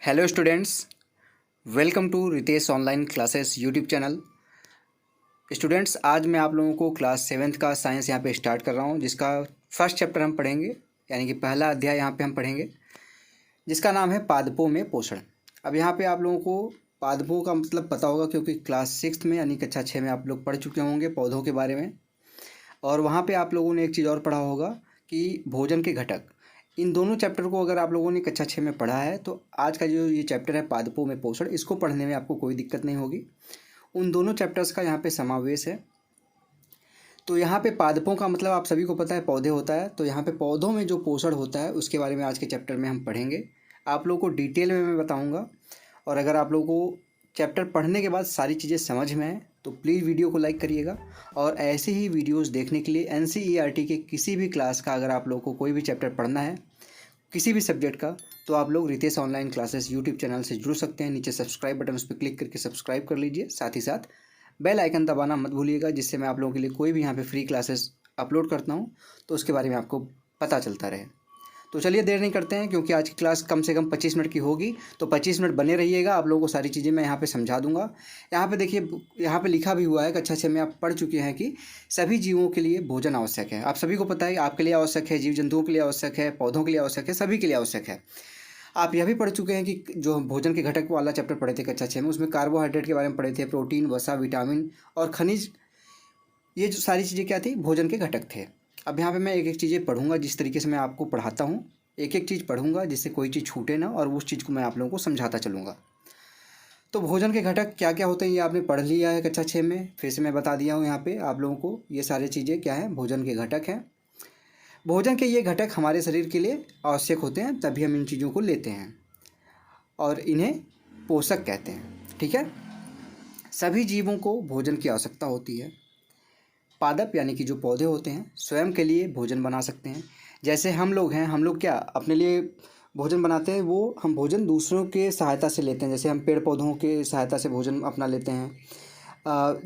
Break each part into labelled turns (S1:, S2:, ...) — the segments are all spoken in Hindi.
S1: Hello students, welcome to Ritesh online classes YouTube channel. Students, आज मैं आप लोगों को क्लास 7th का साइंस यहाँ पे स्टार्ट कर रहा हूँ, जिसका फर्स्ट चैप्टर हम पढ़ेंगे, यानी कि पहला अध्याय यहाँ पे हम पढ़ेंगे, जिसका नाम है पादपों में पोषण। अब यहाँ पे आप लोगों को पादपों का मतलब पता होगा, क्योंकि क्लास 6th में यानी कक्षा 6 में आप लोग पढ़ चुके होंगे पौधों के बारे में। और वहाँ पे आप लोगों ने एक चीज़ और पढ़ा होगा कि भोजन के घटक। इन दोनों चैप्टर को अगर आप लोगों ने कक्षा 6 में पढ़ा है तो आज का जो ये चैप्टर है पादपों में पोषण, इसको पढ़ने में आपको कोई दिक्कत नहीं होगी। उन दोनों चैप्टर्स का यहाँ पे समावेश है। तो यहाँ पे पादपों का मतलब आप सभी को पता है पौधे होता है, तो यहाँ पे पौधों में जो पोषण होता है उसके बारे में आज के चैप्टर में हम पढ़ेंगे। आप लोगों को डिटेल में मैं बताऊँगा। और अगर आप लोगों को चैप्टर पढ़ने के बाद सारी चीज़ें समझ में आए तो प्लीज़ वीडियो को लाइक करिएगा। और ऐसे ही वीडियोस देखने के लिए NCERT के किसी भी क्लास का अगर आप लोगों को कोई भी चैप्टर पढ़ना है, किसी भी सब्जेक्ट का, तो आप लोग Ritesh online classes YouTube channel से जुड़ सकते हैं। नीचे सब्सक्राइब बटन, उस पर क्लिक करके सब्सक्राइब कर लीजिए। साथ ही साथ बेल आइकन दबाना मत भूलिएगा, जिससे मैं आप लोगों के लिए कोई भी यहाँ पे फ्री क्लासेस अपलोड करता हूँ तो उसके बारे में आपको पता चलता रहे। तो चलिए देर नहीं करते हैं, क्योंकि आज की क्लास कम से कम 25 मिनट की होगी, तो 25 मिनट बने रहिएगा। आप लोगों को सारी चीज़ें मैं यहाँ पे समझा दूंगा। यहाँ पे देखिए, यहाँ पे लिखा भी हुआ है, कक्षा 6 में आप पढ़ चुके हैं कि सभी जीवों के लिए भोजन आवश्यक है। आप सभी को पता है, आपके लिए आवश्यक है, जीव जंतुओं के लिए आवश्यक है, पौधों के लिए आवश्यक है, सभी के लिए आवश्यक है। आप यह भी पढ़ चुके हैं कि जो भोजन के घटक वाला चैप्टर पढ़े थे कक्षा 6 में, उसमें कार्बोहाइड्रेट के बारे में पढ़े थे, प्रोटीन, वसा, विटामिन और खनिज। ये जो सारी चीज़ें क्या थी, भोजन के घटक थे। अब यहाँ पे मैं एक एक चीज़ें पढ़ूंगा, जिस तरीके से मैं आपको पढ़ाता हूँ एक एक चीज़ पढ़ूंगा, जिससे कोई चीज़ छूटे ना, और उस चीज़ को मैं आप लोगों को समझाता चलूँगा। तो भोजन के घटक क्या क्या होते हैं ये आपने पढ़ लिया है कक्षा 6 में, फिर से मैं बता दिया हूँ यहाँ पे आप लोगों को। ये सारी चीज़ें क्या हैं, भोजन के घटक हैं। भोजन के ये घटक हमारे शरीर के लिए आवश्यक होते हैं, तभी हम इन चीज़ों को लेते हैं, और इन्हें पोषक कहते हैं। ठीक है, सभी जीवों को भोजन की आवश्यकता होती है। पादप यानी कि जो पौधे होते हैं स्वयं के लिए भोजन बना सकते हैं। जैसे हम लोग हैं, हम लोग क्या अपने लिए भोजन बनाते हैं, वो हम भोजन दूसरों के सहायता से लेते हैं। जैसे हम पेड़ पौधों के सहायता से भोजन अपना लेते हैं,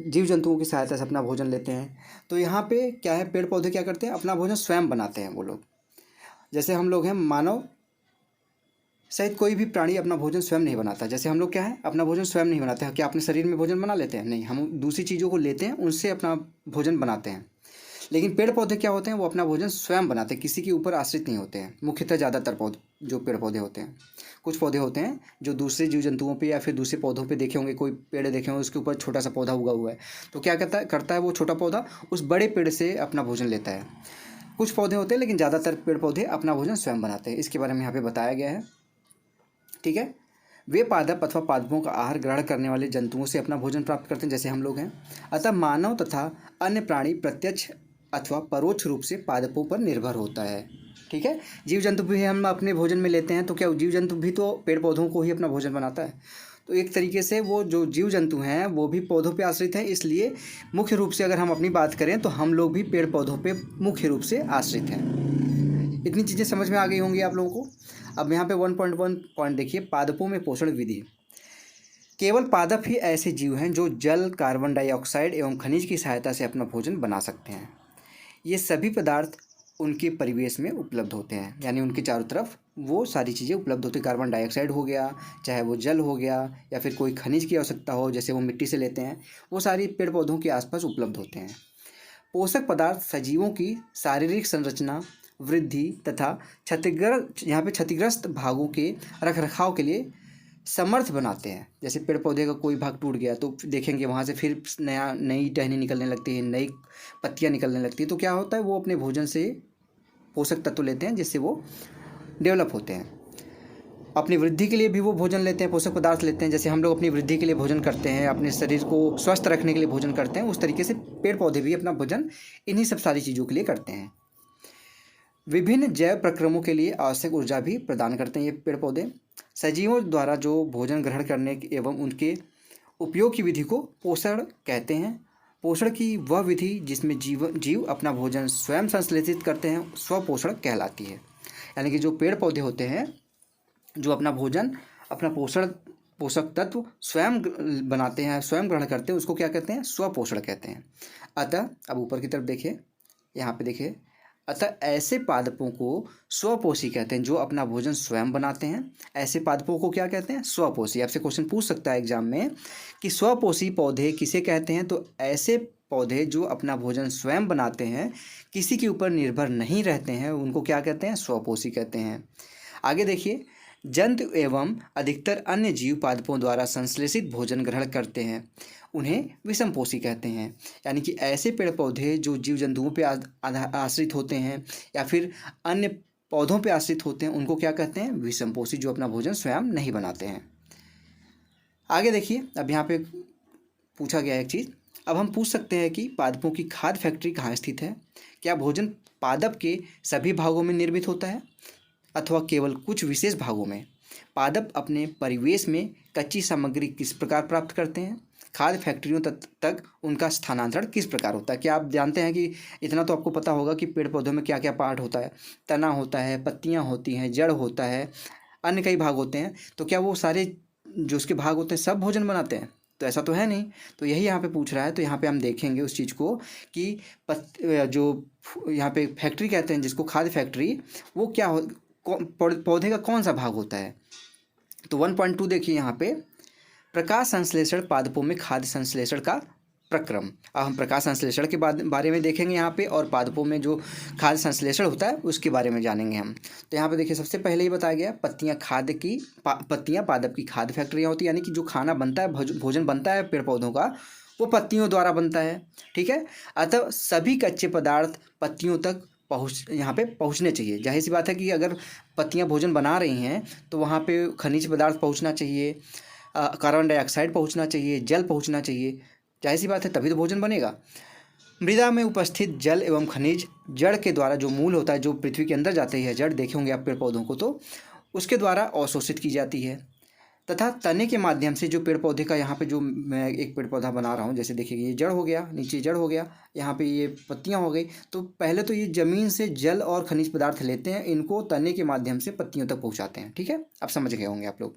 S1: जीव जंतुओं की सहायता से अपना भोजन लेते हैं। तो यहाँ पे क्या है, पेड़ पौधे क्या करते हैं, अपना भोजन स्वयं बनाते हैं वो लोग। जैसे हम लोग हैं, मानव सहित कोई भी प्राणी अपना भोजन स्वयं नहीं बनाता। जैसे हम लोग क्या है, अपना भोजन स्वयं नहीं बनाते हैं। क्या अपने शरीर में भोजन बना लेते हैं? नहीं, हम दूसरी चीज़ों को लेते हैं, उनसे अपना भोजन बनाते हैं। लेकिन पेड़ पौधे क्या होते हैं, वो अपना भोजन स्वयं बनाते हैं, किसी के ऊपर आश्रित नहीं होते हैं। मुख्यतः ज़्यादातर पौधे जो पेड़ पौधे होते हैं, कुछ पौधे होते हैं जो दूसरे जीव जंतुओं पे या फिर दूसरे पौधों पे देखे होंगे, कोई पेड़ देखे होंगे उसके ऊपर छोटा सा पौधा उगा हुआ है, तो क्या करता है वो छोटा पौधा उस बड़े पेड़ से अपना भोजन लेता है। कुछ पौधे होते हैं, लेकिन ज़्यादातर पेड़ पौधे अपना भोजन स्वयं बनाते हैं। इसके बारे में यहाँ पे बताया गया है। ठीक है, वे पादप अथवा पादपों का आहार ग्रहण करने वाले जंतुओं से अपना भोजन प्राप्त करते हैं, जैसे हम लोग हैं। अतः मानव तथा अन्य प्राणी प्रत्यक्ष अथवा परोक्ष रूप से पादपों पर निर्भर होता है। ठीक है, जीव जंतु भी हम अपने भोजन में लेते हैं, तो क्या जीव जंतु भी तो पेड़ पौधों को ही अपना भोजन बनाता है। तो एक तरीके से वो जो जीव जंतु हैं वो भी पौधों पे आश्रित हैं। इसलिए मुख्य रूप से अगर हम अपनी बात करें तो हम लोग भी पेड़ पौधों पे मुख्य रूप से आश्रित हैं। इतनी चीज़ें समझ में आ गई होंगी आप लोगों को। अब यहाँ पे 1.1 पॉइंट देखिए, पादपों में पोषण विधि। केवल पादप ही ऐसे जीव हैं जो जल, कार्बन डाइऑक्साइड एवं खनिज की सहायता से अपना भोजन बना सकते हैं। ये सभी पदार्थ उनके परिवेश में उपलब्ध होते हैं, यानी उनके चारों तरफ वो सारी चीज़ें उपलब्ध होती हैं। कार्बन डाइऑक्साइड हो गया, चाहे वो जल हो गया, या फिर कोई खनिज की आवश्यकता हो, जैसे वो मिट्टी से लेते हैं, वो सारी पेड़ पौधों के आसपास उपलब्ध होते हैं। पोषक पदार्थ सजीवों की शारीरिक संरचना, वृद्धि तथा क्षतिग्रस्त भागों के रखरखाव के लिए समर्थ बनाते हैं। जैसे पेड़ पौधे का कोई भाग टूट गया तो देखेंगे वहाँ से फिर नई टहनी निकलने लगती है, नई पत्तियाँ निकलने लगती है। तो क्या होता है, वो अपने भोजन से पोषक तत्व लेते हैं, जिससे वो डेवलप होते हैं। अपनी वृद्धि के लिए भी वो भोजन लेते हैं, पोषक पदार्थ लेते हैं। जैसे हम लोग अपनी वृद्धि के लिए भोजन करते हैं, अपने शरीर को स्वस्थ रखने के लिए भोजन करते हैं, उस तरीके से पेड़ पौधे भी अपना भोजन इन्हीं सब सारी चीज़ों के लिए करते हैं। विभिन्न जैव प्रक्रमों के लिए आवश्यक ऊर्जा भी प्रदान करते हैं ये पेड़ पौधे। सजीवों द्वारा जो भोजन ग्रहण करने एवं उनके उपयोग की विधि को पोषण कहते हैं। पोषण की वह विधि जिसमें जीव अपना भोजन स्वयं संश्लेषित करते हैं, स्वपोषण कहलाती है। यानी कि जो पेड़ पौधे होते हैं जो अपना भोजन, अपना पोषक तत्व स्वयं बनाते हैं, स्वयं ग्रहण करते हैं, उसको क्या कहते हैं, स्वपोषण कहते हैं। अतः अब ऊपर की तरफ देखिए, यहाँ पे देखिए, अतः ऐसे पादपों को स्वपोषी कहते हैं, जो अपना भोजन स्वयं बनाते हैं। ऐसे पादपों को क्या कहते हैं? स्वपोषी। आपसे क्वेश्चन पूछ सकता है एग्जाम में कि स्वपोषी पौधे किसे कहते हैं? तो ऐसे पौधे जो अपना भोजन स्वयं बनाते हैं, किसी के ऊपर निर्भर नहीं रहते हैं, उनको क्या कहते हैं? स्वपोषी कहते हैं। आगे देखिए, जंतु एवं अधिकतर अन्य जीव पादपों द्वारा संश्लेषित भोजन ग्रहण करते हैं, उन्हें विषमपोषी कहते हैं। यानी कि ऐसे पेड़ पौधे जो जीव जंतुओं पे आश्रित होते हैं या फिर अन्य पौधों पे आश्रित होते हैं, उनको क्या कहते हैं? विषमपोषी, जो अपना भोजन स्वयं नहीं बनाते हैं। आगे देखिए, अब यहाँ पे पूछा गया एक चीज़, अब हम पूछ सकते हैं कि पादपों की खाद्य फैक्ट्री कहाँ स्थित है? क्या भोजन पादप के सभी भागों में निर्मित होता है अथवा केवल कुछ विशेष भागों में? पादप अपने परिवेश में कच्ची सामग्री किस प्रकार प्राप्त करते हैं? खाद्य फैक्ट्रियों तक उनका स्थानांतरण किस प्रकार होता है? क्या आप जानते हैं कि इतना तो आपको पता होगा कि पेड़ पौधों में क्या क्या पार्ट होता है? तना होता है, पत्तियां होती हैं, जड़ होता है, अन्य कई भाग होते हैं। तो क्या वो सारे जो उसके भाग होते हैं सब भोजन बनाते हैं? तो ऐसा तो है नहीं। तो यही यहाँ पे पूछ रहा है। तो यहाँ पे हम देखेंगे उस चीज़ को कि जो यहाँ पे फैक्ट्री कहते हैं जिसको, खाद्य फैक्ट्री, वो क्या हो, पौधे का कौन सा भाग होता है? तो 1.2 देखिए यहाँ पे, प्रकाश संश्लेषण पादपों में खाद्य संश्लेषण का प्रक्रम। अब हम प्रकाश संश्लेषण के बारे में देखेंगे यहाँ पे, और पादपों में जो खाद्य संश्लेषण होता है उसके बारे में जानेंगे हम। तो यहाँ पे देखिए, सबसे पहले ही बताया गया, पत्तियाँ पादप की खाद्य फैक्ट्रियाँ होती है। यानी कि जो खाना बनता है, भोजन बनता है पेड़ पौधों का, वो पत्तियों द्वारा बनता है। ठीक है। अतः सभी कच्चे पदार्थ पत्तियों तक यहाँ पे पहुँचने चाहिए। जाहिर सी बात है कि अगर पत्तियाँ भोजन बना रही हैं तो वहाँ पे खनिज पदार्थ पहुँचना चाहिए, कार्बन डाइऑक्साइड पहुँचना चाहिए, जल पहुँचना चाहिए। जाहिर सी बात है, तभी तो भोजन बनेगा। मृदा में उपस्थित जल एवं खनिज जड़ के द्वारा, जो मूल होता है, जो पृथ्वी के अंदर जाते हैं जड़, देखे होंगे आप पेड़ पौधों को, तो उसके द्वारा अवशोषित की जाती है। तथा तने के माध्यम से, जो पेड़ पौधे का, यहाँ पे जो मैं एक पेड़ पौधा बना रहा हूँ, जैसे देखिए ये जड़ हो गया, नीचे जड़ हो गया, यहाँ पे ये पत्तियाँ हो गई। तो पहले तो ये ज़मीन से जल और खनिज पदार्थ लेते हैं, इनको तने के माध्यम से पत्तियों तक पहुँचाते हैं। ठीक है, अब समझ गए होंगे आप लोग।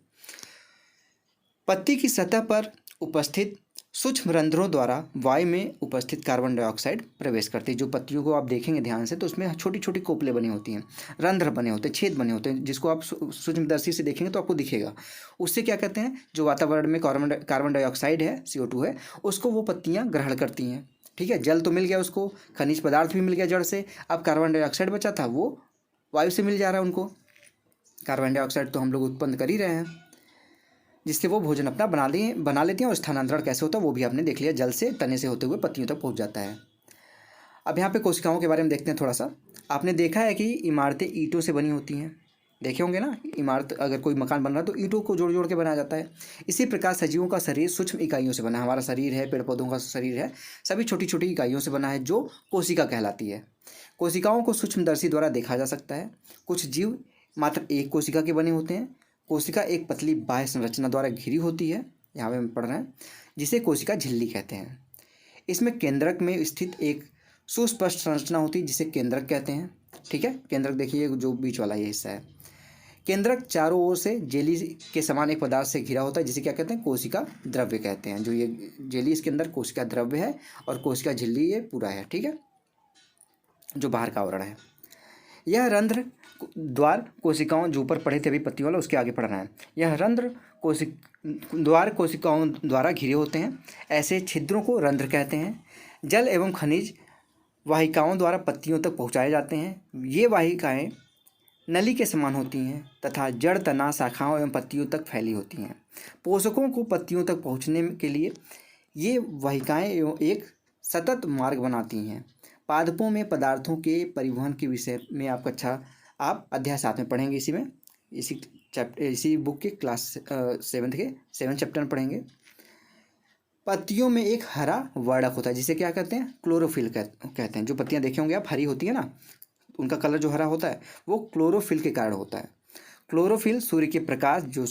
S1: पत्ती की सतह पर उपस्थित सूक्ष्म रंध्रों द्वारा वायु में उपस्थित कार्बन डाइऑक्साइड प्रवेश करती है। जो पत्तियों को आप देखेंगे ध्यान से, तो उसमें छोटी छोटी कोपलें बनी होती हैं, रंध्र बने होते हैं, छेद बने होते हैं, जिसको आप सूक्ष्मदर्शी से देखेंगे तो आपको दिखेगा। उससे क्या कहते हैं, जो वातावरण में कार्बन डाइऑक्साइड है, CO2 है, उसको वो पत्तियाँ ग्रहण करती हैं। ठीक है, जल तो मिल गया उसको, खनिज पदार्थ भी मिल गया जड़ से, अब कार्बन डाइऑक्साइड बचा था वो वायु से मिल जा रहा है उनको। कार्बन डाइऑक्साइड तो हम लोग उत्पन्न कर ही रहे हैं, जिससे वो भोजन अपना बना लेते हैं। और स्थानांतरण कैसे होता है वो भी आपने देख लिया, जल से तने से होते हुए पत्तियों तक पहुंच जाता है। अब यहाँ पे कोशिकाओं के बारे में देखते हैं थोड़ा सा। आपने देखा है कि इमारतें ईंटों से बनी होती हैं, देखे होंगे ना। इमारत, अगर कोई मकान बन रहा है तो ईंटों को जोड़ जोड़ के बनाया जाता है। इसी प्रकार सजीवों का शरीर सूक्ष्म इकाइयों से बना है। हमारा शरीर है, पेड़ पौधों का शरीर है, सभी छोटी छोटी इकाइयों से बना है, जो कोशिका कहलाती है। कोशिकाओं को सूक्ष्मदर्शी द्वारा देखा जा सकता है। कुछ जीव मात्र एक कोशिका के बने होते हैं। कोशिका एक पतली बाह्य संरचना द्वारा घिरी होती है, यहाँ पे हम पढ़ रहे हैं, जिसे कोशिका झिल्ली कहते हैं। इसमें केंद्रक में स्थित एक सुस्पष्ट संरचना होती है, जिसे केंद्रक कहते हैं। ठीक है, केंद्रक देखिए, जो बीच वाला ये हिस्सा है। केंद्रक चारों ओर से जेली के समान एक पदार्थ से घिरा होता है, जिसे क्या कहते हैं, कोशिका द्रव्य कहते हैं। जो ये जेली, इसके अंदर कोशिका द्रव्य है, और कोशिका झिल्ली ये पूरा है। ठीक है, जो बाहर का आवरण है। यह रंध्र द्वार कोशिकाओं, जो ऊपर पढ़े थे अभी पत्तियों वाला, उसके आगे पढ़ना है। यह रंध्र द्वार कोशिकाओं द्वारा घिरे होते हैं। ऐसे छिद्रों को रंध्र कहते हैं। जल एवं खनिज वाहिकाओं द्वारा पत्तियों तक पहुँचाए जाते हैं। ये वाहिकाएँ नली के समान होती हैं तथा जड़, तना, शाखाओं एवं पत्तियों तक फैली होती हैं। पोषकों को पत्तियों तक पहुँचने के लिए ये वाहिकाएँ एक सतत मार्ग बनाती हैं। पादपों में पदार्थों के परिवहन के विषय में आप अध्याय 7 में पढ़ेंगे। इसी बुक के क्लास 7 चैप्टर में पढ़ेंगे। पत्तियों में एक हरा वर्णक होता है, जिसे क्या कहते हैं, क्लोरोफिल कहते हैं। जो पत्तियां देखे होंगे आप, हरी होती है ना, उनका कलर जो हरा होता है वो क्लोरोफिल के कारण होता है। क्लोरोफिल सूर्य के प्रकाश, जो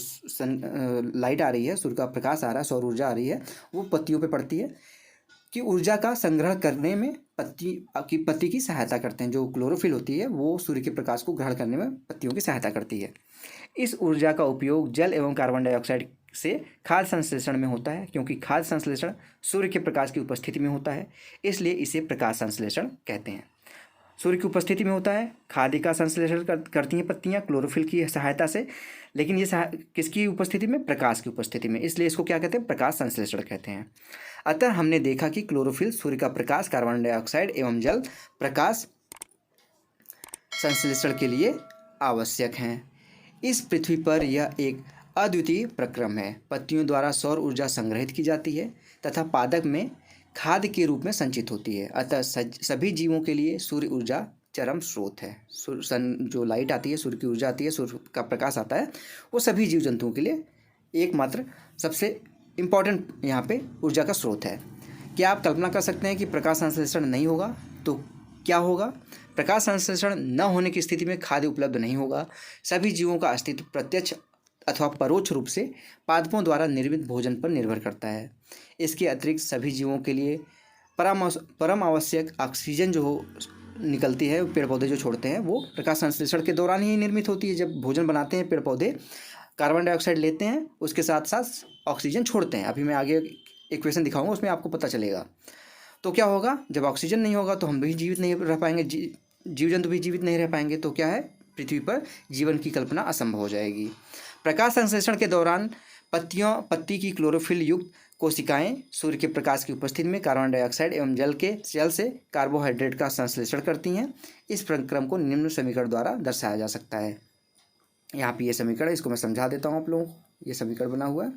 S1: लाइट आ रही है, सूर्य का प्रकाश आ रहा है, सौर ऊर्जा आ रही है, वो पत्तियों पे पड़ती है कि ऊर्जा का संग्रहण करने में पत्ती की सहायता करते हैं। जो क्लोरोफिल होती है वो सूर्य के प्रकाश को ग्रहण करने में पत्तियों की सहायता करती है। इस ऊर्जा का उपयोग जल एवं कार्बन डाइऑक्साइड से खाद्य संश्लेषण में होता है, क्योंकि खाद्य संश्लेषण सूर्य के प्रकाश की उपस्थिति में होता है, इसलिए इसे प्रकाश संश्लेषण कहते हैं। सूर्य की उपस्थिति में होता है। खाद्य का संश्लेषण करती हैं पत्तियां क्लोरोफिल की सहायता से, लेकिन ये किसकी उपस्थिति में? प्रकाश की उपस्थिति में, इसलिए इसको क्या कहते हैं? प्रकाश संश्लेषण कहते हैं। अतः हमने देखा कि क्लोरोफिल सूर्य का प्रकाश, कार्बन डाइऑक्साइड एवं जल प्रकाश संश्लेषण के लिए आवश्यक हैं। इस पृथ्वी पर यह एक अद्वितीय प्रक्रम है। पत्तियों द्वारा सौर ऊर्जा संग्रहित की जाती है तथा पादप में खाद्य के रूप में संचित होती है। अतः सभी जीवों के लिए सूर्य ऊर्जा चरम स्रोत है। जो लाइट आती है, सूर्य की ऊर्जा आती है, सूर्य का प्रकाश आता है, वो सभी जीव जंतुओं के लिए एकमात्र सबसे इम्पॉर्टेंट यहाँ पे ऊर्जा का स्रोत है। क्या आप कल्पना कर सकते हैं कि प्रकाश संश्लेषण नहीं होगा तो क्या होगा? प्रकाश संश्लेषण न होने की स्थिति में खाद्य उपलब्ध नहीं होगा। सभी जीवों का अस्तित्व प्रत्यक्ष अथवा परोक्ष रूप से पादपों द्वारा निर्मित भोजन पर निर्भर करता है। इसके अतिरिक्त सभी जीवों के लिए परम आवश्यक ऑक्सीजन जो निकलती है, पेड़ पौधे जो छोड़ते हैं, वो प्रकाश संश्लेषण के दौरान ही निर्मित होती है। जब भोजन बनाते हैं पेड़ पौधे, कार्बन डाइऑक्साइड लेते हैं, उसके साथ साथ ऑक्सीजन छोड़ते हैं। अभी मैं आगे इक्वेशन दिखाऊंगा, उसमें आपको पता चलेगा। तो क्या होगा? जब ऑक्सीजन नहीं होगा तो हम भी जीवित नहीं रह पाएंगे, जीव जंतु भी जीवित नहीं रह पाएंगे। तो क्या है? पृथ्वी पर जीवन की कल्पना असंभव हो जाएगी। प्रकाश संश्लेषण के दौरान पत्ती की क्लोरोफिल युक्त कोशिकाएं सूर्य के प्रकाश की उपस्थिति में कार्बन डाइऑक्साइड एवं जल से कार्बोहाइड्रेट का संश्लेषण करती हैं। इस प्रक्रम को निम्न समीकरण द्वारा दर्शाया जा सकता है। यहाँ पे ये समीकरण, इसको मैं समझा देता हूँ आप लोगों को। ये समीकरण बना हुआ है।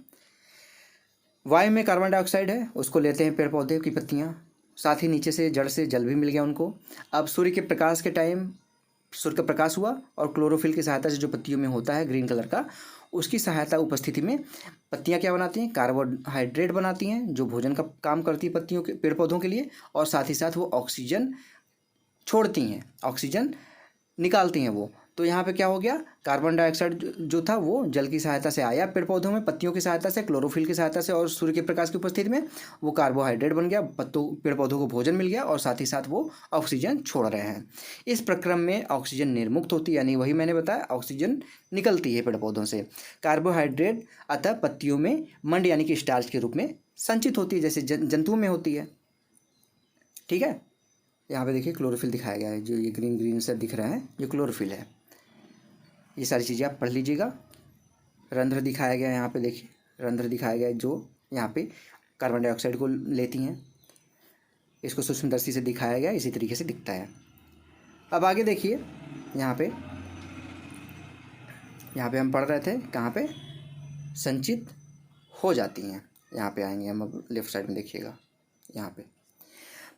S1: वायु में कार्बन डाइऑक्साइड है, उसको लेते हैं पेड़ पौधे की पत्तियाँ, साथ ही नीचे से जड़ से जल भी मिल गया उनको। अब सूर्य के प्रकाश के टाइम सूर्य का प्रकाश हुआ और क्लोरोफिल की सहायता से जो पत्तियों में होता है ग्रीन कलर का, उसकी सहायता उपस्थिति में पत्तियां क्या बनाती हैं? कार्बोहाइड्रेट बनाती हैं, जो भोजन का काम करती है पत्तियों के, पेड़ पौधों के लिए। और साथ ही साथ वो ऑक्सीजन छोड़ती हैं, ऑक्सीजन निकालती हैं वो। तो यहाँ पे क्या हो गया? कार्बन डाइऑक्साइड जो था वो जल की सहायता से आया पेड़ पौधों में, पत्तियों की सहायता से, क्लोरोफिल की सहायता से, और सूर्य के प्रकाश की उपस्थिति में वो कार्बोहाइड्रेट बन गया, पेड़ पौधों को भोजन मिल गया, और साथ ही साथ वो ऑक्सीजन छोड़ रहे हैं। इस प्रक्रम में ऑक्सीजन निर्मुक्त होती है, यानी वही मैंने बताया, ऑक्सीजन निकलती है पेड़ पौधों से। कार्बोहाइड्रेट अतः पत्तियों में मंड यानी कि स्टार्च के रूप में संचित होती है, जैसे जंतुओं में होती है। ठीक है, यहाँ पे देखिए क्लोरोफिल दिखाया गया है, जो ये ग्रीन ग्रीन से दिख रहा है, ये क्लोरोफिल है। ये सारी चीज़ें आप पढ़ लीजिएगा। रंध्र दिखाया गया है, यहाँ पे देखिए रंध्र दिखाया गया है, जो यहाँ पे कार्बन डाइऑक्साइड को लेती हैं। इसको सूक्ष्मदर्शी से दिखाया गया, इसी तरीके से दिखता है। अब आगे देखिए, यहाँ पे हम पढ़ रहे थे, कहाँ पे संचित हो जाती हैं। यहाँ पे आएंगे हम, अब लेफ्ट साइड में देखिएगा। यहाँ पे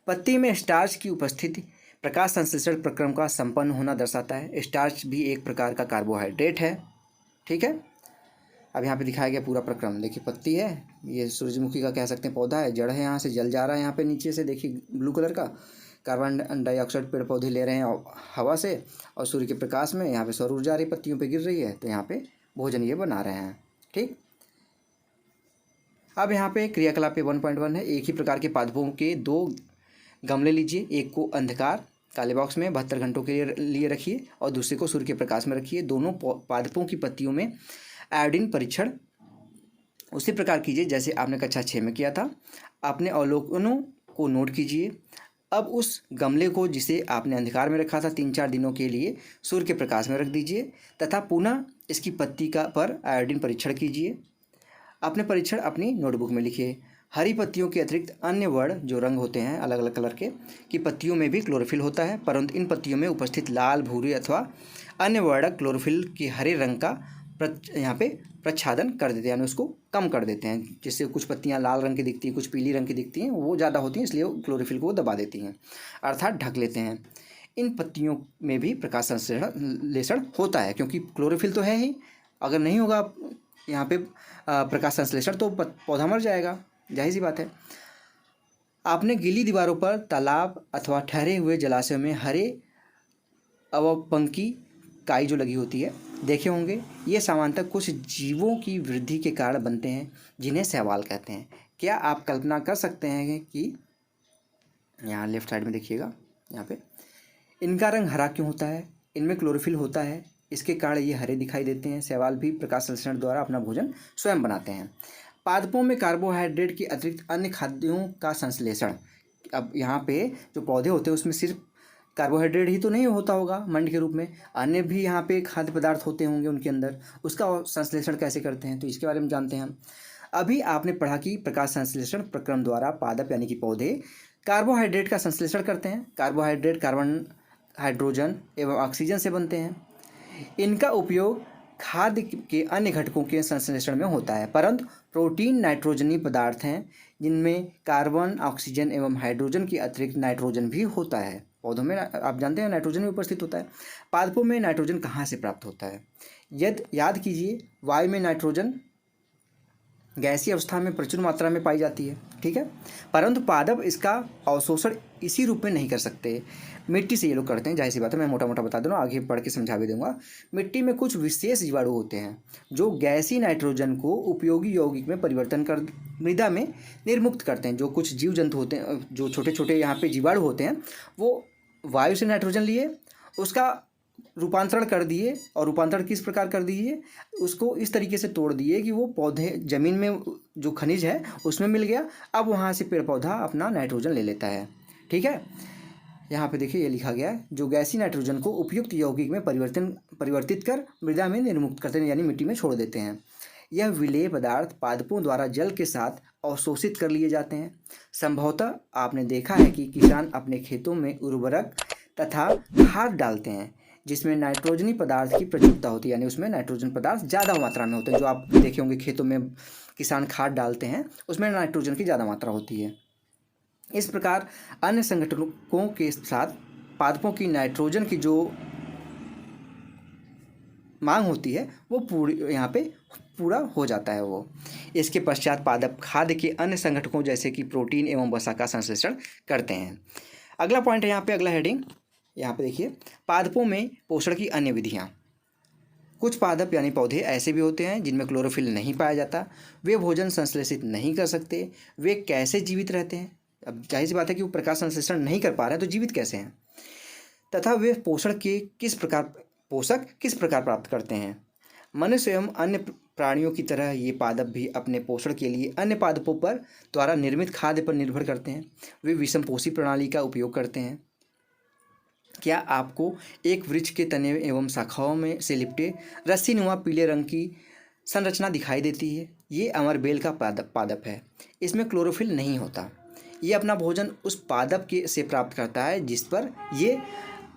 S1: पत्ती में स्टार्च की उपस्थिति प्रकाश संश्लेषण प्रक्रम का संपन्न होना दर्शाता है। स्टार्च भी एक प्रकार का कार्बोहाइड्रेट है। ठीक है, अब यहाँ पे दिखाया गया पूरा प्रक्रम। देखिए पत्ती है, ये सूरजमुखी का कह सकते हैं पौधा है, जड़ है, यहाँ से जल जा रहा है, यहाँ पे नीचे से देखिए ब्लू कलर का कार्बन डाइऑक्साइड पेड़ पौधे ले रहे हैं हवा से, और सूर्य के प्रकाश में यहाँ पे सौर ऊर्जा आ रही पत्तियों पे गिर रही है, तो यहाँ पे भोजन ये बना रहे हैं। ठीक, अब यहाँ पे क्रियाकलाप 1.1 है। एक ही प्रकार के पादपों के 2 गमले लीजिए, एक को अंधकार काले बॉक्स में 72 घंटों के लिए रखिए और दूसरे को सूर्य के प्रकाश में रखिए। दोनों पादपों की पत्तियों में आयोडीन परीक्षण उसी प्रकार कीजिए जैसे आपने कक्षा 6 में किया था। अपने अवलोकनों को नोट कीजिए। अब उस गमले को जिसे आपने अंधकार में रखा था 3-4 दिनों के लिए सूर्य के प्रकाश में रख दीजिए तथा पुनः इसकी पत्ती पर आयोडीन परीक्षण कीजिए। अपने परीक्षण अपनी नोटबुक में लिखिए। हरी पत्तियों के अतिरिक्त अन्य वर्ण जो रंग होते हैं अलग अलग कलर के की पत्तियों में भी क्लोरोफिल होता है, परंतु इन पत्तियों में उपस्थित लाल, भूरे अथवा अन्य वर्ण क्लोरोफिल के हरे रंग का यहाँ पे प्रच्छादन कर देते हैं, यानी उसको कम कर देते हैं। जिससे कुछ पत्तियां लाल रंग की दिखती हैं, कुछ पीली रंग की दिखती हैं, वो ज़्यादा होती हैं, इसलिए क्लोरोफिल को दबा देती हैं, अर्थात ढक लेते हैं। इन पत्तियों में भी प्रकाश संश्लेषण होता है, क्योंकि क्लोरोफिल तो है ही। अगर नहीं होगा यहाँ पे प्रकाश संश्लेषण तो पौधा मर जाएगा, जाहिर सी बात है। आपने गीली दीवारों पर तालाब अथवा ठहरे हुए जलाशयों में हरे अवपंकी काई जो लगी होती है देखे होंगे। ये सामान्यतः कुछ जीवों की वृद्धि के कारण बनते हैं जिन्हें शैवाल कहते हैं। क्या आप कल्पना कर सकते हैं कि यहाँ लेफ्ट साइड में देखिएगा, यहाँ पे इनका रंग हरा क्यों होता है? इनमें क्लोरोफिल होता है, इसके कारण ये हरे दिखाई देते हैं। शैवाल भी प्रकाश संश्लेषण द्वारा अपना भोजन स्वयं बनाते हैं। पादपों में कार्बोहाइड्रेट के अतिरिक्त अन्य खाद्यों का संश्लेषण, अब यहाँ पे जो पौधे होते हैं उसमें सिर्फ कार्बोहाइड्रेट ही तो नहीं होता होगा मंड के रूप में, अन्य भी यहाँ पे खाद्य पदार्थ होते होंगे उनके अंदर, उसका संश्लेषण कैसे करते हैं तो इसके बारे में जानते हैं हम। अभी आपने पढ़ा कि प्रकाश संश्लेषण प्रक्रम द्वारा पादप यानी कि पौधे कार्बोहाइड्रेट का संश्लेषण करते हैं। कार्बोहाइड्रेट कार्बन, हाइड्रोजन एवं ऑक्सीजन से बनते हैं। इनका उपयोग खाद्य के अन्य घटकों के संश्लेषण में होता है, परंतु प्रोटीन नाइट्रोजनी पदार्थ हैं जिनमें कार्बन, ऑक्सीजन एवं हाइड्रोजन के अतिरिक्त नाइट्रोजन भी होता है। पौधों में आप जानते हैं नाइट्रोजन भी उपस्थित होता है। पादपों में नाइट्रोजन कहाँ से प्राप्त होता है? याद कीजिए, वायु में नाइट्रोजन गैसीय अवस्था में प्रचुर मात्रा में पाई जाती है, ठीक है, परंतु पादप इसका अवशोषण इसी रूप में नहीं कर सकते। मिट्टी से ये लोग करते हैं, जाहिर सी बात है, मैं मोटा मोटा बता दूँ, आगे पढ़ के समझा भी दूंगा। मिट्टी में कुछ विशेष जीवाणु होते हैं जो गैसीय नाइट्रोजन को उपयोगी यौगिक में परिवर्तन कर मृदा में निर्मुक्त करते हैं। जो कुछ जीव जंतु होते हैं, जो छोटे छोटे यहाँ पे जीवाणु होते हैं, वो वायु से नाइट्रोजन लिए, उसका रूपांतरण कर दिए, और रूपांतरण किस प्रकार कर दिए, उसको इस तरीके से तोड़ दिए कि वो पौधे ज़मीन में जो खनिज है उसमें मिल गया। अब वहाँ से पेड़ पौधा अपना नाइट्रोजन ले लेता है, ठीक है। यहाँ पे देखिए ये लिखा गया है, जो गैसीय नाइट्रोजन को उपयुक्त यौगिक में परिवर्तित कर मृदा में निर्मुक्त करते हैं, यानी मिट्टी में छोड़ देते हैं। यह विलेय पदार्थ पादपों द्वारा जल के साथ अवशोषित कर लिए जाते हैं। संभवतः आपने देखा है कि किसान अपने खेतों में उर्वरक तथा खाद डालते हैं जिसमें नाइट्रोजनी पदार्थ की प्रचुरता होती है, यानी उसमें नाइट्रोजन पदार्थ ज़्यादा मात्रा में होते हैं। जो आप देखे होंगे खेतों में किसान खाद डालते हैं उसमें नाइट्रोजन की ज़्यादा मात्रा होती है। इस प्रकार अन्य संगठनों के साथ पादपों की नाइट्रोजन की जो मांग होती है वो पूरी यहाँ पे पूरा हो जाता है वो। इसके पश्चात पादप खाद्य के अन्य संगठकों जैसे कि प्रोटीन एवं वसा का संश्लेषण करते हैं। अगला पॉइंट है यहाँ पे, अगला हेडिंग यहाँ पे देखिए, पादपों में पोषण की अन्य विधियाँ। कुछ पादप यानी पौधे ऐसे भी होते हैं जिनमें क्लोरोफिल नहीं पाया जाता, वे भोजन संश्लेषित नहीं कर सकते। वे कैसे जीवित रहते हैं? अब जाहिर सी बात है कि वो प्रकाश संश्लेषण नहीं कर पा रहे हैं, तो जीवित कैसे हैं? तथा वे पोषक किस प्रकार प्राप्त करते हैं? मनुष्य एवं अन्य प्राणियों की तरह ये पादप भी अपने पोषण के लिए अन्य पादपों पर द्वारा निर्मित खाद्य पर निर्भर करते हैं। वे विषमपोषी प्रणाली का उपयोग करते हैं। क्या आपको एक वृक्ष के तने एवं शाखाओं में से लिपटे रस्सीनुमा पीले रंग की संरचना दिखाई देती है? ये अमरबेल का पादप है। इसमें क्लोरोफिल नहीं होता। ये अपना भोजन उस पादप के से प्राप्त करता है जिस पर ये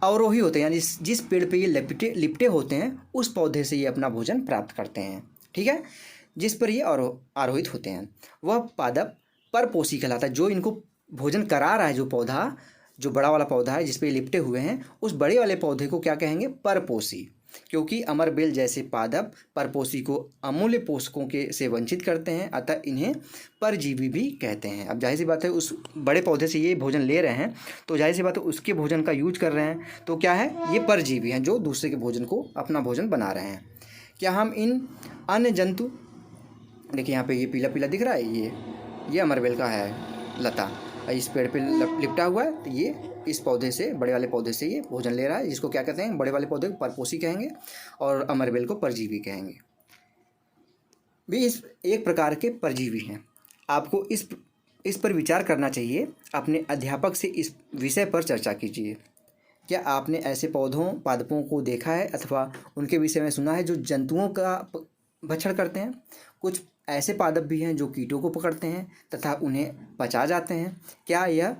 S1: अवरोही होते हैं, यानी जिस पेड़ पे ये लिपटे होते हैं उस पौधे से ये अपना भोजन प्राप्त करते हैं, ठीक है, जिस पर ये आरोहित होते हैं। वह पादप परपोषी कहलाता है। जो इनको भोजन करा रहा है, जो पौधा, जो बड़ा वाला पौधा है जिस पे लिपटे हुए हैं, उस बड़े वाले पौधे को क्या कहेंगे? परपोषी। क्योंकि अमरबेल जैसे पादप परपोषी को अमूल्य पोषकों के से वंचित करते हैं, अतः इन्हें परजीवी भी कहते हैं। अब जाहिर सी बात है उस बड़े पौधे से ये भोजन ले रहे हैं, तो जाहिर सी बात है उसके भोजन का यूज कर रहे हैं, तो क्या है, ये परजीवी हैं जो दूसरे के भोजन को अपना भोजन बना रहे हैं। क्या हम इन अन्य जंतु, देखिए यहाँ पे ये पीला पीला दिख रहा है, ये अमरबेल का है लता, इस पेड़ पे लिपटा हुआ है, तो ये इस पौधे से, बड़े वाले पौधे से ये भोजन ले रहा है, जिसको क्या कहते हैं? बड़े वाले पौधे को परपोषी कहेंगे और अमरबेल को परजीवी कहेंगे। भी इस एक प्रकार के परजीवी हैं। आपको इस पर विचार करना चाहिए। अपने अध्यापक से इस विषय पर चर्चा कीजिए। क्या आपने ऐसे पादपों को देखा है अथवा उनके विषय में सुना है जो जंतुओं का भक्षण करते हैं? कुछ ऐसे पादप भी हैं जो कीटों को पकड़ते हैं तथा उन्हें पचा जाते हैं। क्या यह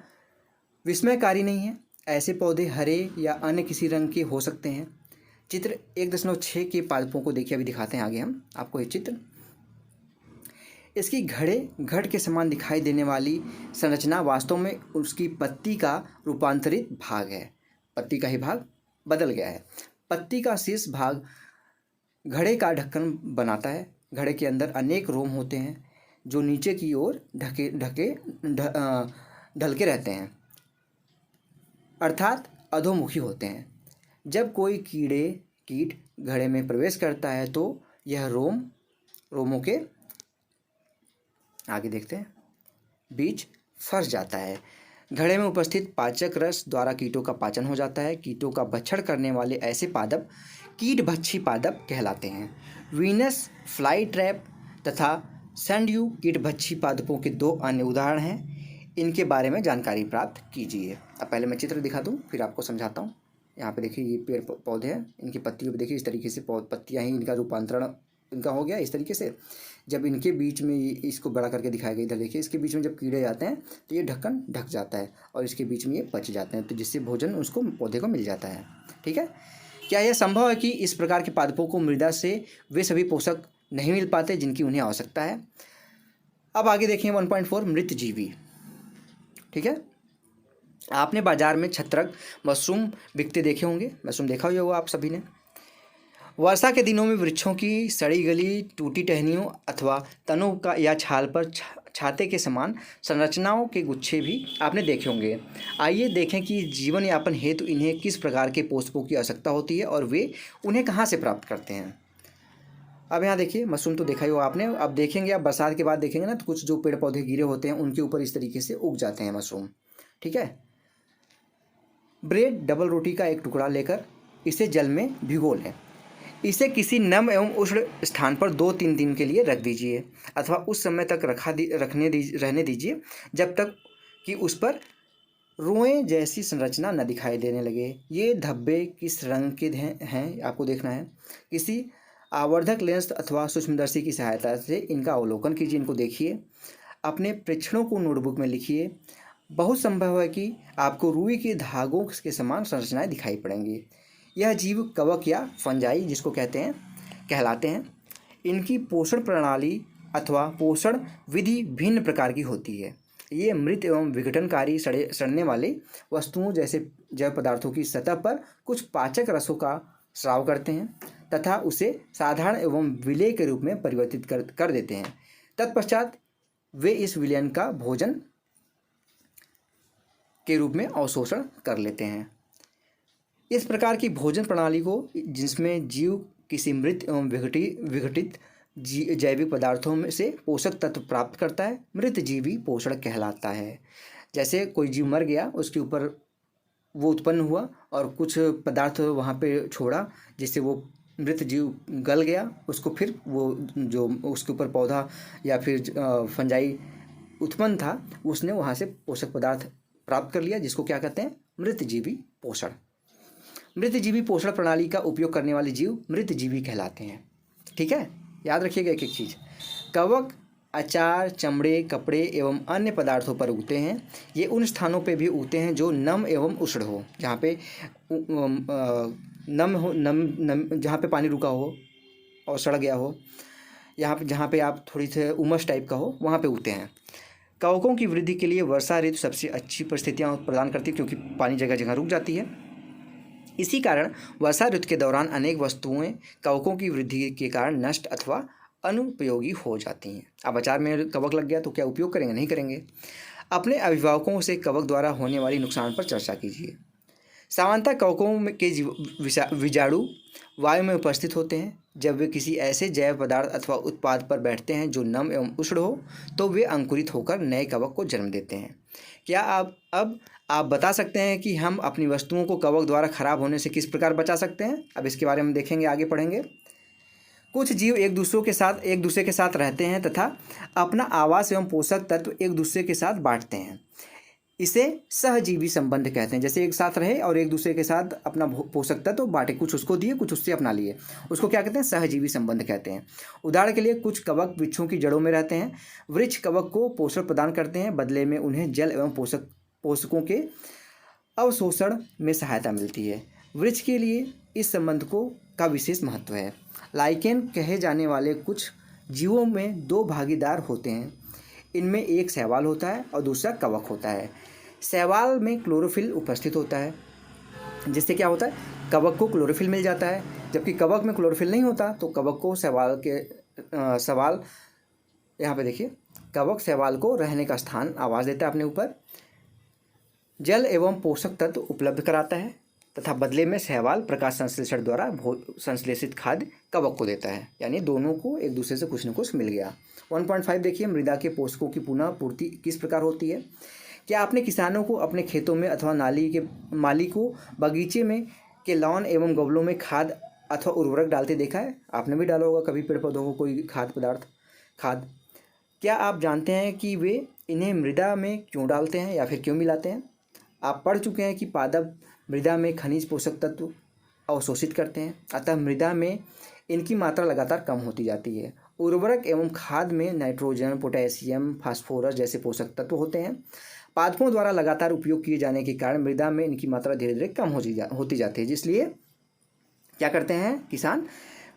S1: विस्मयकारी नहीं है? ऐसे पौधे हरे या अन्य किसी रंग के हो सकते हैं। चित्र 1.6 के पादपों को देखिए, अभी दिखाते हैं आगे हम आपको ये चित्र। इसकी घड़ के समान दिखाई देने वाली संरचना वास्तव में उसकी पत्ती का रूपांतरित भाग है। पत्ती का ही भाग बदल गया है। पत्ती का शीर्ष भाग घड़े का ढक्कन बनाता है। घड़े के अंदर अनेक रोम होते हैं जो नीचे की ओर ढलके रहते हैं, अर्थात अधोमुखी होते हैं। जब कोई कीट घड़े में प्रवेश करता है तो यह रोमों के, आगे देखते हैं, बीच फंस जाता है। घड़े में उपस्थित पाचक रस द्वारा कीटों का पाचन हो जाता है। कीटों का भक्षण करने वाले ऐसे पादप कीटभक्षी पादप कहलाते हैं। वीनस फ्लाई ट्रैप तथा सैंडयू कीटभक्षी पादपों के दो अन्य उदाहरण हैं। इनके बारे में जानकारी प्राप्त कीजिए। अब पहले मैं चित्र दिखा दूँ, फिर आपको समझाता हूँ। यहाँ पे देखिए ये पेड़ पौधे हैं, इनकी पत्तियों पे देखिए इस तरीके से पत्तियाँ ही इनका रूपांतरण इनका हो गया इस तरीके से। जब इनके बीच में इसको बड़ा करके दिखाया गया, इधर देखिए इसके बीच में जब कीड़े जाते हैं तो ये ढक्कन ढक जाता है और इसके बीच में ये बच जाते हैं, तो जिससे भोजन उसको पौधे को मिल जाता है। ठीक है, क्या यह संभव है कि इस प्रकार के पादपों को मृदा से वे सभी पोषक नहीं मिल पाते जिनकी उन्हें आवश्यकता है? अब आगे देखें 1.4 मृत जीवी। ठीक है, आपने बाजार में छत्रक मशरूम बिकते देखे होंगे, मशरूम देखा ही होगा आप सभी ने। वर्षा के दिनों में वृक्षों की सड़ी गली टूटी टहनियों अथवा तनों का या छाल पर छाते के समान संरचनाओं के गुच्छे भी आपने देखे होंगे। आइए देखें कि जीवन यापन हेतु इन्हें किस प्रकार के पोषकों की आवश्यकता होती है और वे उन्हें कहाँ से प्राप्त करते हैं। अब यहाँ देखिए मशरूम तो देखा ही होगा आपने। अब देखेंगे, आप बरसात के बाद देखेंगे ना, तो कुछ जो पेड़ पौधे गिरे होते हैं उनके ऊपर इस तरीके से उग जाते हैं मशरूम। ठीक है, ब्रेड डबल रोटी का एक टुकड़ा लेकर इसे जल में भिगो लें। इसे किसी नम एवं उष्ण स्थान पर 2-3 दिन के लिए रख दीजिए अथवा उस समय तक रहने दीजिए जब तक कि उस पर रोएं जैसी संरचना न दिखाई देने लगे। ये धब्बे किस रंग के हैं आपको देखना है। किसी आवर्धक लेंस अथवा सूक्ष्मदर्शी की सहायता से इनका अवलोकन कीजिए, इनको देखिए, अपने प्रेक्षणों को नोटबुक में लिखिए। बहुत संभव है कि आपको रुई के धागों के समान संरचनाएं दिखाई पड़ेंगी। यह जीव कवक या फंजाई जिसको कहलाते हैं। इनकी पोषण प्रणाली अथवा पोषण विधि भिन्न प्रकार की होती है। ये मृत एवं विघटनकारी सड़ने वाले वस्तुओं जैसे जैव पदार्थों की सतह पर कुछ पाचक रसों का स्राव करते हैं तथा उसे साधारण एवं विलेय के रूप में परिवर्तित कर देते हैं। तत्पश्चात वे इस विलयन का भोजन के रूप में अवशोषण कर लेते हैं। इस प्रकार की भोजन प्रणाली को, जिसमें जीव किसी मृत एवं विघटित जैविक पदार्थों में से पोषक तत्व प्राप्त करता है, मृत जीवी पोषण कहलाता है। जैसे कोई जीव मर गया, उसके ऊपर वो उत्पन्न हुआ और कुछ पदार्थ वहाँ पे छोड़ा जिससे वो मृत जीव गल गया, उसको फिर वो जो उसके ऊपर पौधा या फिर फंजाई उत्पन्न था उसने वहाँ से पोषक पदार्थ प्राप्त कर लिया, जिसको क्या कहते हैं, मृत जीवी पोषण। मृत जीवी पोषण प्रणाली का उपयोग करने वाले जीव मृत जीवी कहलाते हैं। ठीक है, याद रखिएगा एक एक चीज़। कवक अचार, चमड़े, कपड़े एवं अन्य पदार्थों पर उगते हैं। ये उन स्थानों पे भी उगते हैं जो नम एवं उष्ण हो, जहाँ पे नम जहाँ पे पानी रुका हो और सड़ गया हो, जहाँ पे आप थोड़ी सी उमस टाइप का हो, वहाँ पे उगते हैं। कवकों की वृद्धि के लिए वर्षा ऋतु सबसे अच्छी परिस्थितियाँ प्रदान करती है, क्योंकि पानी जगह जगह रुक जाती है। इसी कारण वर्षा ऋतु के दौरान अनेक वस्तुएं कवकों की वृद्धि के कारण नष्ट अथवा अनुपयोगी हो जाती हैं। अब अचार में कवक लग गया तो क्या उपयोग करेंगे? नहीं करेंगे। अपने अभिभावकों से कवक द्वारा होने वाली नुकसान पर चर्चा कीजिए। सामान्यतः कवकों के बीजाणु वायु में उपस्थित होते हैं। जब वे किसी ऐसे जैव पदार्थ अथवा उत्पाद पर बैठते हैं जो नम एवं उष्ण हो, तो वे अंकुरित होकर नए कवक को जन्म देते हैं। क्या आप बता सकते हैं कि हम अपनी वस्तुओं को कवक द्वारा खराब होने से किस प्रकार बचा सकते हैं? अब इसके बारे में देखेंगे, आगे पढ़ेंगे। कुछ जीव एक दूसरे के साथ रहते हैं तथा अपना आवास एवं पोषक तत्व एक दूसरे के साथ बांटते हैं। इसे सहजीवी संबंध कहते हैं। जैसे एक साथ रहे और एक दूसरे के साथ अपना पोषक तत्व बांटे, कुछ उसको दिए कुछ उससे अपना लिए, उसको क्या कहते हैं? सहजीवी संबंध कहते हैं। उदाहरण के लिए कुछ कवक वृक्षों की जड़ों में रहते हैं। वृक्ष कवक को पोषण प्रदान करते हैं, बदले में उन्हें जल एवं पोषकों के अवशोषण में सहायता मिलती है। वृक्ष के लिए इस संबंध का विशेष महत्व है। लाइकेन कहे जाने वाले कुछ जीवों में 2 भागीदार होते हैं। इनमें एक शैवाल होता है और दूसरा कवक होता है। शैवाल में क्लोरोफिल उपस्थित होता है, जिससे क्या होता है, कवक को क्लोरोफिल मिल जाता है। जबकि कवक में क्लोरोफिल नहीं होता तो कवक को शैवाल यहाँ पे देखिए, कवक शैवाल को रहने का स्थान आवास देता है अपने ऊपर, जल एवं पोषक तत्व उपलब्ध कराता है तथा बदले में शैवाल प्रकाश संश्लेषण द्वारा संश्लेषित खाद्य कवक को देता है। यानी दोनों को एक दूसरे से कुछ न कुछ मिल गया। 1.5 देखिए, मृदा के पोषकों की पुनः पूर्ति किस प्रकार होती है? क्या आपने किसानों को अपने खेतों में अथवा नाली के माली को बगीचे में के लॉन एवं गमलों में खाद अथवा उर्वरक डालते देखा है? आपने भी डाला होगा कभी पेड़ पौधों को कोई खाद। क्या आप जानते हैं कि वे इन्हें मृदा में क्यों डालते हैं या फिर क्यों मिलाते हैं? आप पढ़ चुके हैं कि पादप मृदा में खनिज पोषक तत्व अवशोषित करते हैं, अतः मृदा में इनकी मात्रा लगातार कम होती जाती है। उर्वरक एवं खाद में नाइट्रोजन, पोटेशियम, फास्फोरस जैसे पोषक तत्व होते हैं। पादपों द्वारा लगातार उपयोग किए जाने के कारण मृदा में इनकी मात्रा धीरे धीरे कम होती जाती है, जिसलिए क्या करते हैं किसान,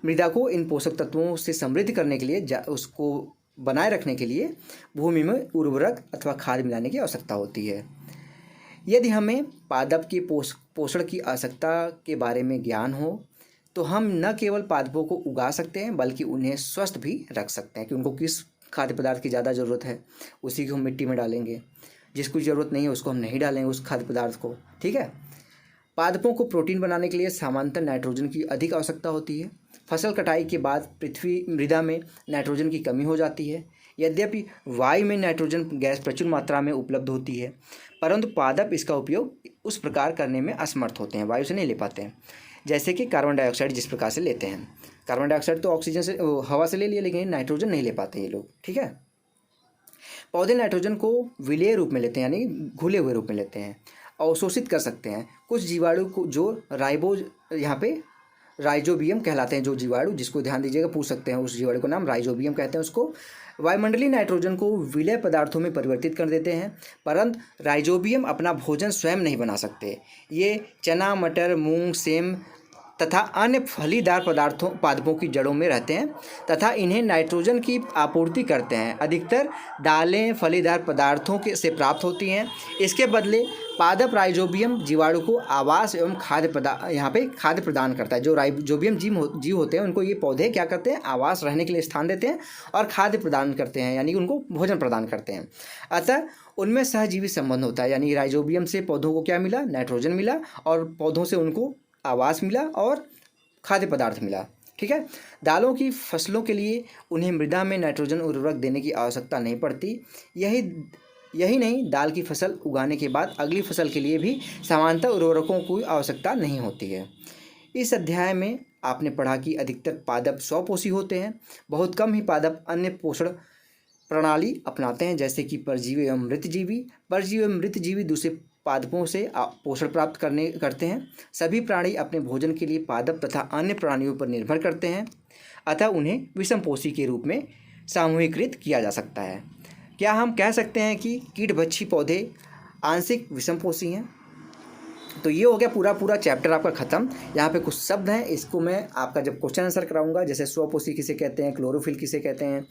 S1: मृदा को इन पोषक तत्वों से समृद्ध करने के लिए उसको बनाए रखने के लिए भूमि में उर्वरक अथवा खाद मिलाने की आवश्यकता होती है। यदि हमें पादप के पोषण की आवश्यकता के बारे में ज्ञान हो तो हम न केवल पादपों को उगा सकते हैं बल्कि उन्हें स्वस्थ भी रख सकते हैं कि उनको किस खाद्य पदार्थ की ज़्यादा ज़रूरत है उसी को हम मिट्टी में डालेंगे, जिसको ज़रूरत नहीं है उसको हम नहीं डालेंगे उस खाद्य पदार्थ को। ठीक है। पादपों को प्रोटीन बनाने के लिए सामान्यतः नाइट्रोजन की अधिक आवश्यकता होती है। फसल कटाई के बाद पृथ्वी मृदा में नाइट्रोजन की कमी हो जाती है। यद्यपि वायु में नाइट्रोजन गैस प्रचुर मात्रा में उपलब्ध होती है, परंतु पादप इसका उपयोग उस प्रकार करने में असमर्थ होते हैं, वायु से नहीं ले पाते हैं। जैसे कि कार्बन डाइऑक्साइड जिस प्रकार से लेते हैं, कार्बन डाइऑक्साइड तो ऑक्सीजन से हवा से ले लिया, लेकिन नाइट्रोजन नहीं ले पाते ये लोग। ठीक है। पौधे नाइट्रोजन को विलेय रूप में लेते हैं, यानी घुले हुए रूप में लेते हैं, अवशोषित कर सकते हैं। कुछ जीवाणु को जो यहाँ पे राइजोबियम कहलाते हैं, जो जीवाणु, जिसको ध्यान दीजिएगा, पूछ सकते हैं, उस जीवाणु को नाम राइजोबियम कहते हैं। उसको वायुमंडलीय नाइट्रोजन को विलेय पदार्थों में परिवर्तित कर देते हैं, परंतु राइजोबियम अपना भोजन स्वयं नहीं बना सकते। ये चना, मटर, मूंग, सेम तथा अन्य फलीदार पादपों की जड़ों में रहते हैं तथा इन्हें नाइट्रोजन की आपूर्ति करते हैं। अधिकतर दालें फलीदार पदार्थों से प्राप्त होती हैं। इसके बदले पादप राइजोबियम जीवाणु को आवास एवं खाद्य प्रदान करता है। जो राइजोबियम जीव होते हैं उनको ये पौधे क्या करते हैं, आवास, रहने के लिए स्थान देते हैं और खाद्य प्रदान करते हैं, यानी उनको भोजन प्रदान करते हैं। अतः उनमें सहजीवी संबंध होता है, यानी राइजोबियम से पौधों को क्या मिला, नाइट्रोजन मिला, और पौधों से उनको आवास मिला और खाद्य पदार्थ मिला। ठीक है। दालों की फसलों के लिए उन्हें मृदा में नाइट्रोजन उर्वरक देने की आवश्यकता नहीं पड़ती। यही नहीं, दाल की फसल उगाने के बाद अगली फसल के लिए भी सामान्यतः उर्वरकों की आवश्यकता नहीं होती है। इस अध्याय में आपने पढ़ा कि अधिकतर पादप स्वपोषी होते हैं। बहुत कम ही पादप अन्य पोषण प्रणाली अपनाते हैं, जैसे कि परजीवी एवं मृतजीवी। परजीवी एवं मृतजीवी दूसरे पादपों से पोषण प्राप्त करते हैं। सभी प्राणी अपने भोजन के लिए पादप तथा अन्य प्राणियों पर निर्भर करते हैं, अतः उन्हें विषमपोषी के रूप में सामूहिकृत किया जा सकता है। क्या हम कह सकते हैं कि कीटभक्षी पौधे आंशिक विषमपोषी हैं? तो ये हो गया पूरा चैप्टर आपका ख़त्म। यहाँ पे कुछ शब्द हैं, इसको मैं आपका जब क्वेश्चन आंसर कराऊंगा, जैसे स्वपोषी किसे कहते हैं, क्लोरोफिल किसे कहते हैं,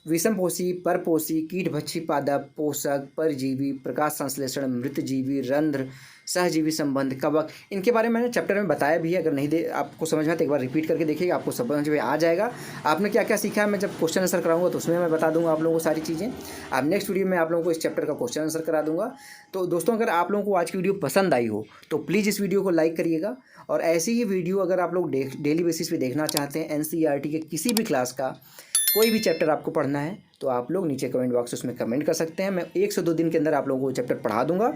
S1: विषमपोषी, परपोषी, कीटभक्षी पादप, पोषक, परजीवी, प्रकाश संश्लेषण, मृतजीवी, रंध्र, सहजीवी संबंध, कवक, इनके बारे में मैंने चैप्टर में बताया भी है। अगर नहीं आपको समझ में तो एक बार रिपीट करके देखिएगा, आपको समझ में आ जाएगा। आपने क्या क्या सीखा है मैं जब क्वेश्चन आंसर कराऊंगा तो उसमें मैं बता दूंगा आप लोगों को सारी चीज़ें। अब नेक्स्ट वीडियो में आप लोगों को इस चैप्टर का क्वेश्चन आंसर करा दूंगा। तो दोस्तों, अगर आप लोगों को आज की वीडियो पसंद आई हो तो प्लीज़ इस वीडियो को लाइक करिएगा, और ऐसी ही वीडियो अगर आप लोग डेली बेसिस पे देखना चाहते हैं, NCERT के किसी भी क्लास का कोई भी चैप्टर आपको पढ़ना है तो आप लोग नीचे कमेंट बॉक्स उसमें कमेंट कर सकते हैं। मैं 1 से 2 दिन के अंदर आप लोगों को चैप्टर पढ़ा दूंगा।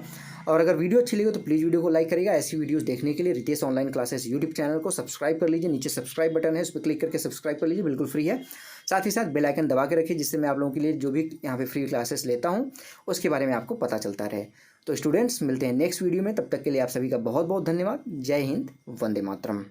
S1: और अगर वीडियो अच्छी लगी तो प्लीज़ वीडियो को लाइक करिएगा। ऐसी वीडियोस देखने के लिए Ritesh online classes YouTube channel को सब्सक्राइब कर लीजिए। नीचे सब्सक्राइब बटन है, उस पर क्लिक करके सब्सक्राइब कर लीजिए, बिल्कुल फ्री है। साथ ही साथ बेल आइकन दबा के रखिए, जिससे मैं आप लोगों के लिए जो भी यहाँ पे फ्री क्लासेस लेता हूँ उसके बारे में आपको पता चलता रहे। तो स्टूडेंट्स, मिलते हैं नेक्स्ट वीडियो में, तब तक के लिए आप सभी का बहुत बहुत धन्यवाद। जय हिंद, वंदे मातरम।